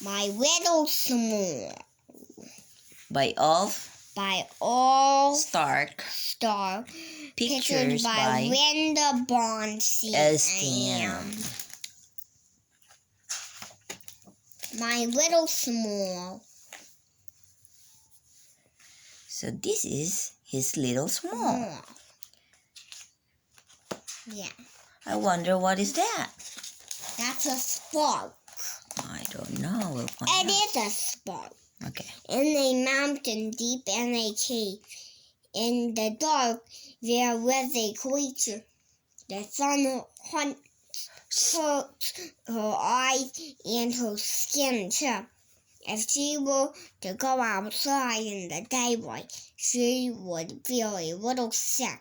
My Little Small by Ulf Stark. Pictures by Bondestam. My Little Small. So this is his little small. Yeah. I wonder what is that? That's a spark. I don't know. We'll find It out. is a spark. Okay. In a mountain deep in a cave, in the dark, there was a creature. The sun hurt her eyes and her skin too. If she were to go outside in the daylight, she would feel a little sick,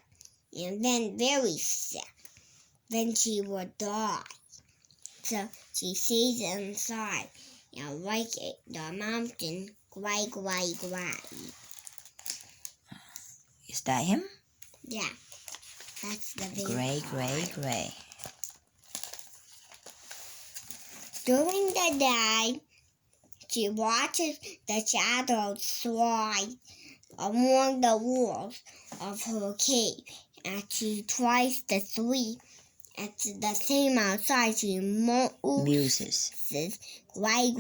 and then very sick. Then she would die. So she stays inside and like the mountain, gray. Is that him? Yeah, that's the Gray. During the day, she watches the shadows slide along the walls of her cave, and she tries to sleep. At the same outside, she Muses. Gray.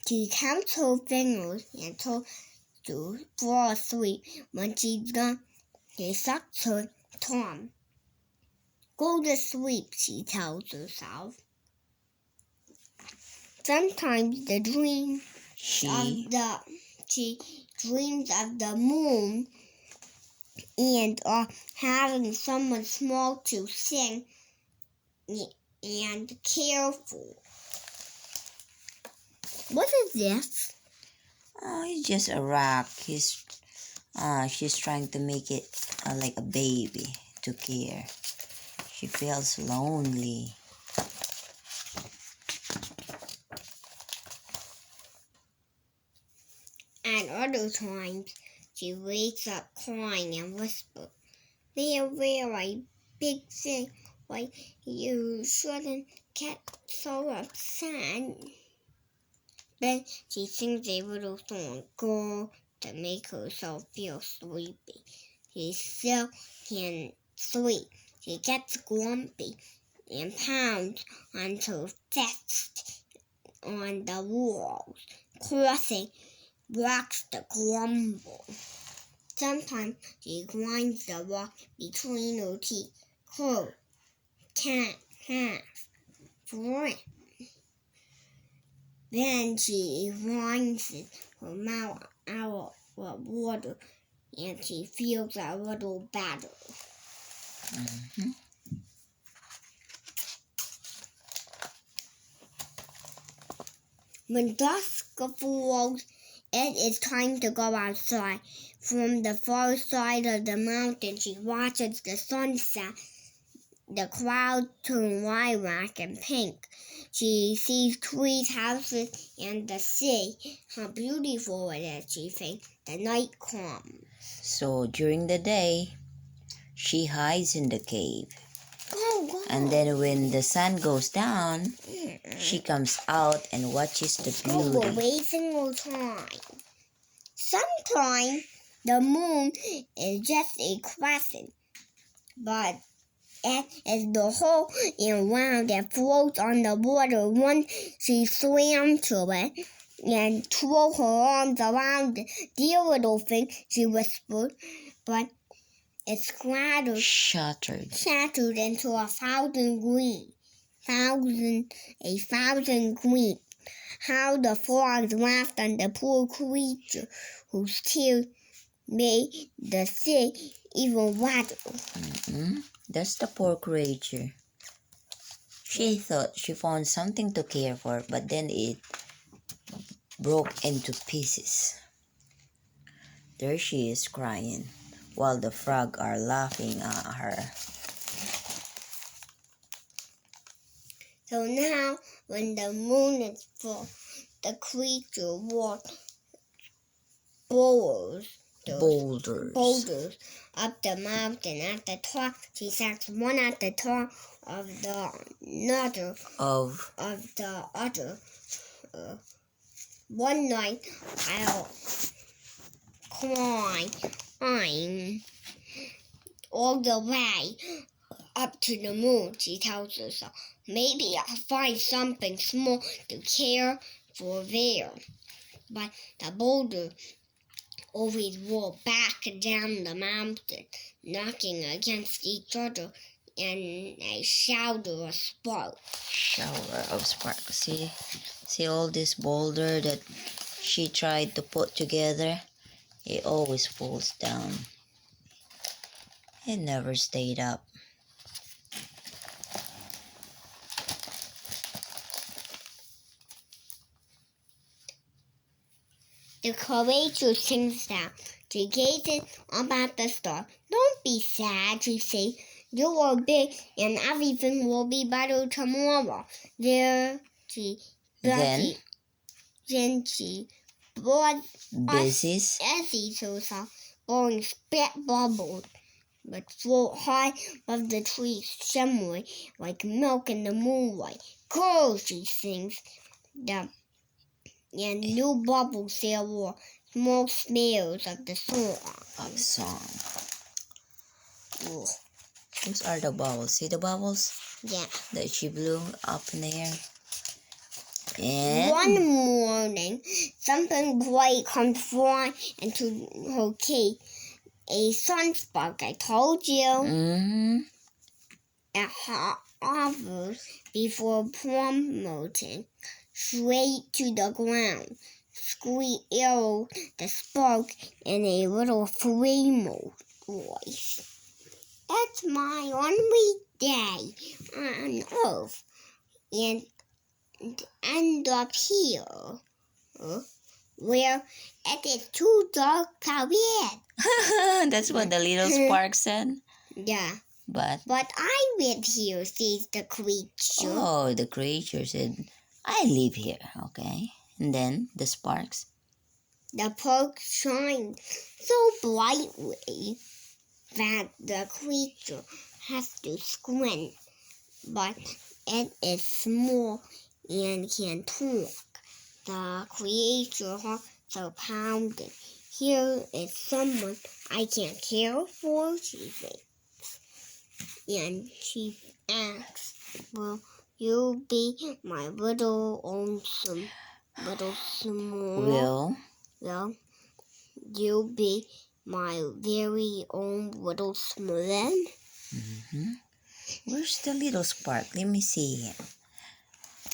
She counts her fingers and tries to fall asleep. When she's done, she sucks her thumb. Go to sleep, she tells herself. Sometimes she dreams of the moon and having someone small to sing and care for. What is this? Oh, it's just a rock. She's trying to make it like a baby to care. She feels lonely. At other times, she wakes up crying and whispers, There, a big thing. Why, you shouldn't get so upset. Then she sings a little song, to make herself feel sleepy. She still can't sleep. She gets grumpy and pounds on her fist on the walls, crossing blocks to crumble. Sometimes she grinds the rock between her teeth. Can't have friend. Then she rinses her mouth out of water and she feels a little better. When dusk falls, it is time to go outside. From the far side of the mountain, she watches the sunset. The clouds turn lilac and pink. She sees trees, houses, and the sea. How beautiful it is, she thinks. The night comes. So during the day, she hides in the cave. Go. And then when the sun goes down, she comes out and watches the beauty. We're wasting our time. Sometimes the moon is just a crescent, but it is the whole and round that floats on the water. Once she swam to it and threw her arms around it. Dear little thing, she whispered, but it shattered into a thousand gleams. How the frogs laughed on the poor creature whose tears made the sea even wetter. That's the poor creature. She thought she found something to care for, but then it broke into pieces. There she is crying, while the frogs are laughing at her. So now, when the moon is full, the creature walks boulders up the mountain. At the top, she sets one at the top of the other. One night, I'll climb all the way up to the moon, she tells herself. Maybe I'll find something small to care for there. But the boulder always roll back down the mountain, knocking against each other in a shower of sparks. Shower of sparks. See all this boulder that she tried to put together? It always falls down. It never stayed up. The creature sings down. She gazes up at the star. Don't be sad, she says. You are big and everything will be better tomorrow. Then she brought Busies. Essie to herself, blowing spit bubbles, but float high above the trees, shimmering like milk in the moonlight. Girls, she sings. And new bubbles there were small smears of the song. Ooh. Those are the bubbles. See the bubbles? Yeah. That she blew up in the air. And one morning, something bright comes flying into her cave. A sunspark, I told you. Mm-hmm. It hovers before plummeting straight to the ground. Squealed the spark in a little flame voice. It's my only day on Earth, and end up here, where it is too dark to read. That's what the little spark said. Yeah. But I live here, says the creature. Oh, the creature said, I live here, okay? And then the sparks. The spark shines so brightly that the creature has to squint, but it is small and can talk. The creature heart so pounding. Here is someone I can care for, she says. And she asks, will you be my little small? Will you be my very own little small? Mm-hmm. Where's the little spark? Let me see him.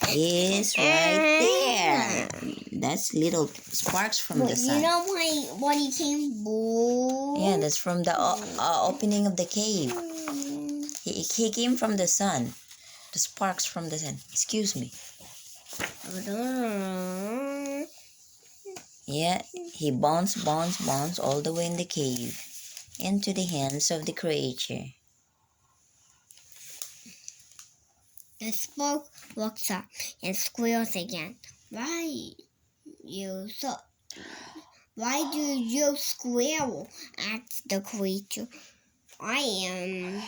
He's right there. That's little sparks from the sun. You know why he came blue? Yeah, that's from the opening of the cave. He came from the sun. The sparks from the sun. Excuse me. Yeah, he bounced all the way in the cave into the hands of the creature. The spark looks up and squeals again. Why do you squeal? Asked the creature. Am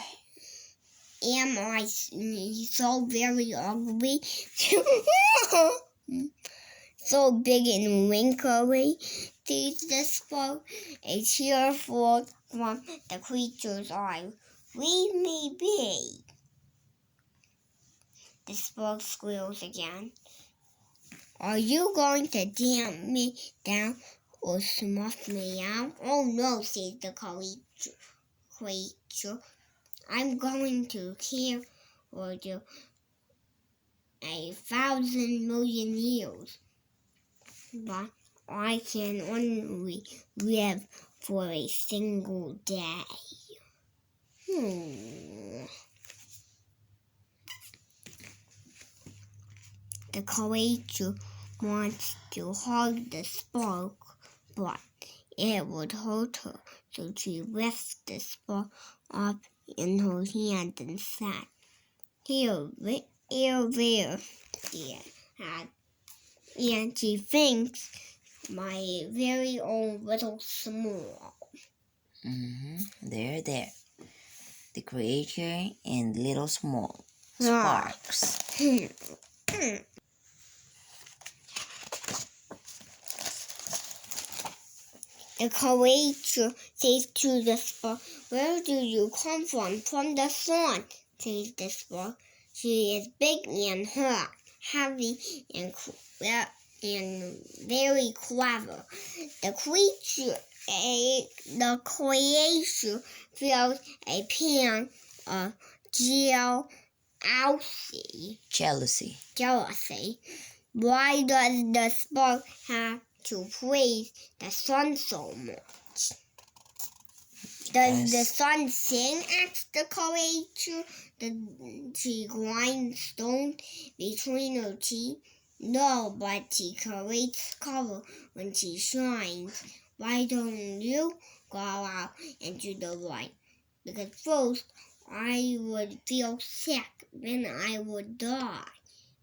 I so very ugly? So big and wrinkly? Sees the spark, a tear falls from the creature's eye. Leave me be. The spark squeals again. Are you going to damn me down or snuff me out? Oh no, says the creature. I'm going to care for you 1,000 million years. But I can only live for a single day. The creature wants to hug the spark, but it would hurt her, so she lifts the spark up in her hand and said, Here, there, and she thinks my very own little small. There. The creature and little small sparks. The creature says to the spark, "Where do you come from?" "From the sun," says the spark. "She is big and hot, heavy and very clever." The creature feels a pang of jealousy. Why does the spark have to praise the sun so much? "Does the sun sing?" asks the creature. "Does she grind stone between her teeth?" "No, but she creates color when she shines." "Why don't you go out into the light?" "Because first I would feel sick, then I would die."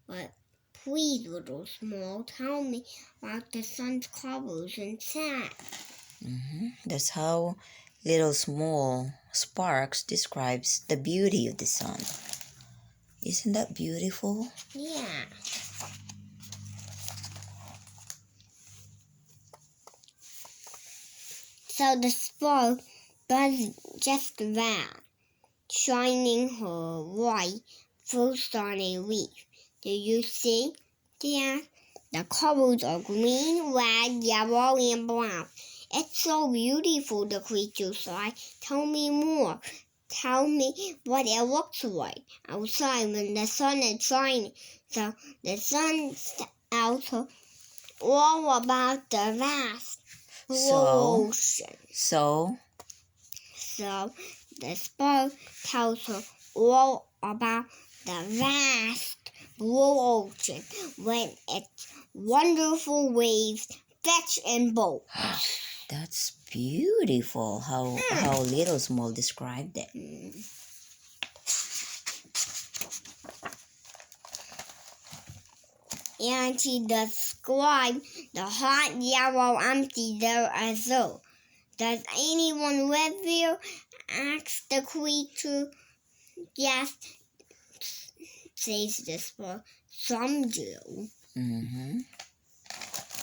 "But please, little small, tell me about the sun's colors inside." That's how Little Small Sparks describes the beauty of the sun. Isn't that beautiful? Yeah. So the spark does just that, shining her light first on a leaf. "Do you see?" she asked. "The colors are green, red, yellow, and brown." "It's so beautiful," the creature sighed. "Tell me more. Tell me what it looks like outside when the sun is shining." So the sun tells her all about the vast blue ocean. So the spark tells her all about the vast blue ocean when its wonderful waves fetch and bolt. That's beautiful how Little Small described it. And she described the hot yellow empty there as well. "Does anyone live there?" asked the creature. "Yes," says the spark. "Some do."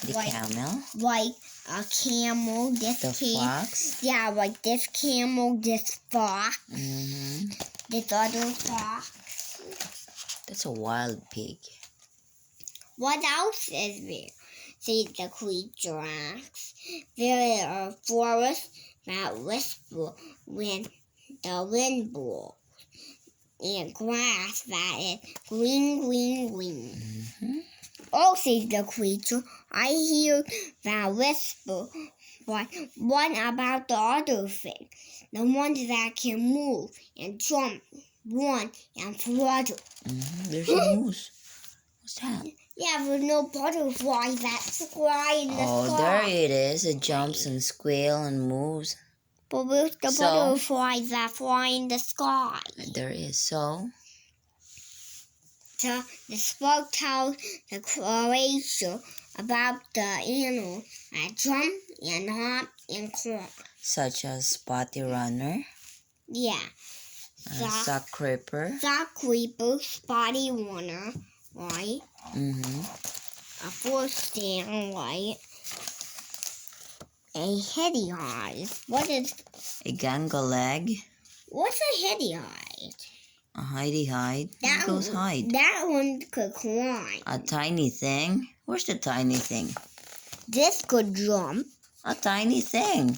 The camel. Like a camel, The fox. Yeah, like this camel, this fox, this other fox. That's a wild pig. "What else is there?" says the creature asks. "There are forests that whisper when the wind blows, and grass that is green, green, green." "Oh," says the creature, "I hear that whisper, but what about the other things? The ones that can move and jump, run and flutter?" There's a moose. What's that? Yeah, there's no butterflies that fly in the sky. Oh, there it is. It jumps and squeals and moves. But where's the butterflies that fly in the sky? There is. So the spark tells the creature about the animals that jump and hop and crawl. Such as Spotty Runner. Yeah. Sock Creeper. Spotty Runner, right? A Bondestam, right? A heady hide. What is A gangle leg. What's a heady hide? A hidey hide. It goes hide. That one could climb. A tiny thing. Where's the tiny thing? This could jump. A tiny thing.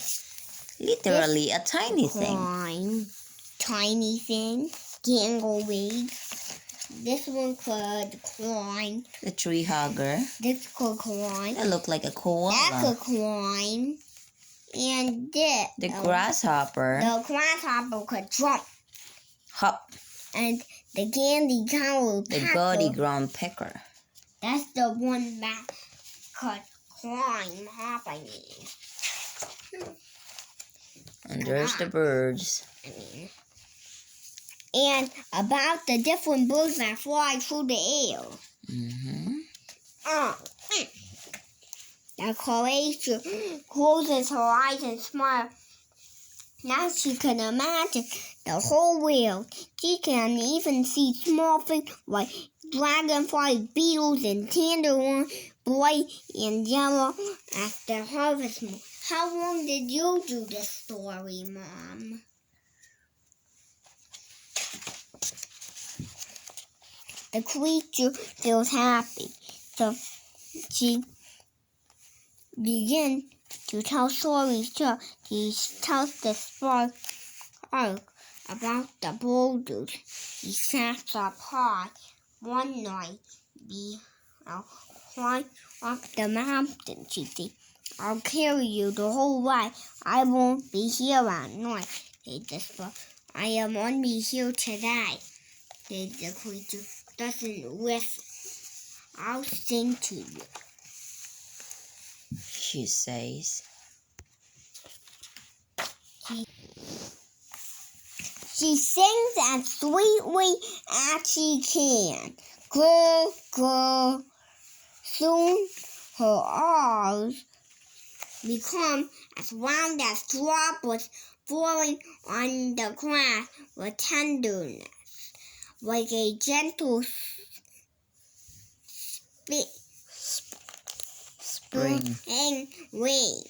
Literally a tiny thing. Climb. Tiny thing. Gangle leg. This one could climb. The tree hugger. This could climb. That looked like a koala. That could climb. And this. The grasshopper. The grasshopper could jump. Hop. And the candy cow The gaudy ground pecker. That's the one that could climb, hopping. And there's the birds. And about the different birds that fly through the air. The creature closes her eyes and smiles. Now she can imagine the whole world. She can even see small things like dragonflies, beetles, and tangerines, bright and yellow as the harvest moon. How long did you do this story, Mom? The creature feels happy, so she begins to tell stories too. She tells the spark about the boulders. He sat up high one night. I'll climb up the mountain, she said. I'll carry you the whole way. I won't be here at night, said the spark. I am only here today, said the creature. Doesn't listen. I'll sing to you, she says. She sings as sweetly as she can. Girl, girl. Soon her eyes become as round as droplets falling on the grass with tenderness, like a gentle Spring. Rain.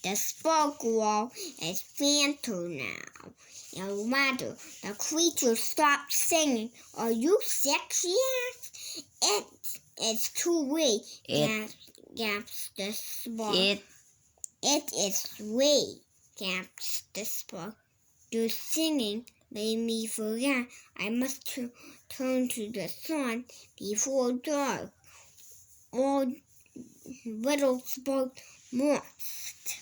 The sparkle is fainter now. And later, the creature stopped singing. Are you sick? She asked. It's too late, gasped the spark. It is late, gasped the spark. Your singing made me forget. I must turn to the sun before dark. All little spark must.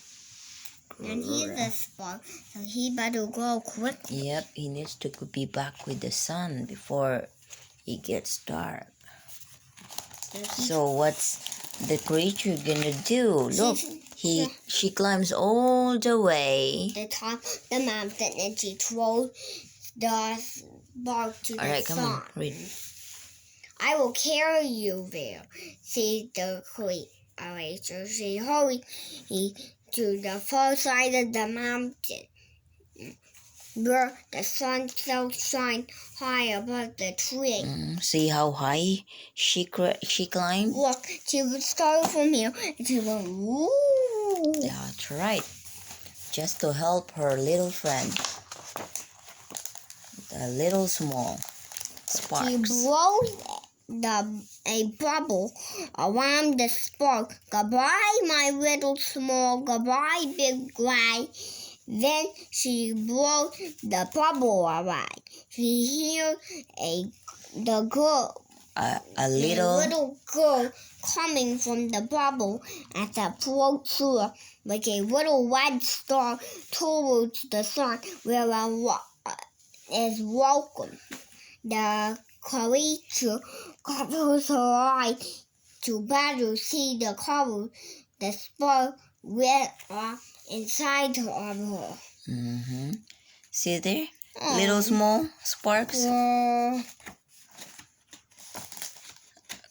And he's a spark, so he better go quickly. Yep, he needs to be back with the sun before it gets dark. So what's the creature gonna do? Look, she climbs all the way. The top of the mountain, and she throws the spark to the sun. Alright, come on, read. I will carry you there, said the creature. She hurried to the far side of the mountain, where the sun still shines high above the tree. See how high she climbed? Look, she would start from here, and she went, woo! That's right. Just to help her little friend, the little small sparks. She blows a bubble around the spark. Goodbye, my little small. Goodbye, big guy. Then she blows the bubble away. She hears a little girl coming from the bubble as it floats through like a little red star towards the sun, where is welcome. The creature covers her eyes to better see the color the spark lit up inside of her. See there? Little small sparks.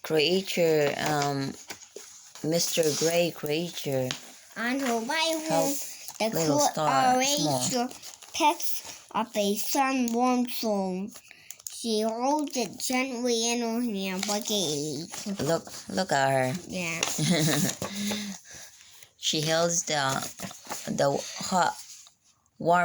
Creature, Mr. Gray creature. On her way home, the creature picks up a sun-warmed stone. She holds it gently in her hand like a... Look at her. Yeah. She holds the hot, warm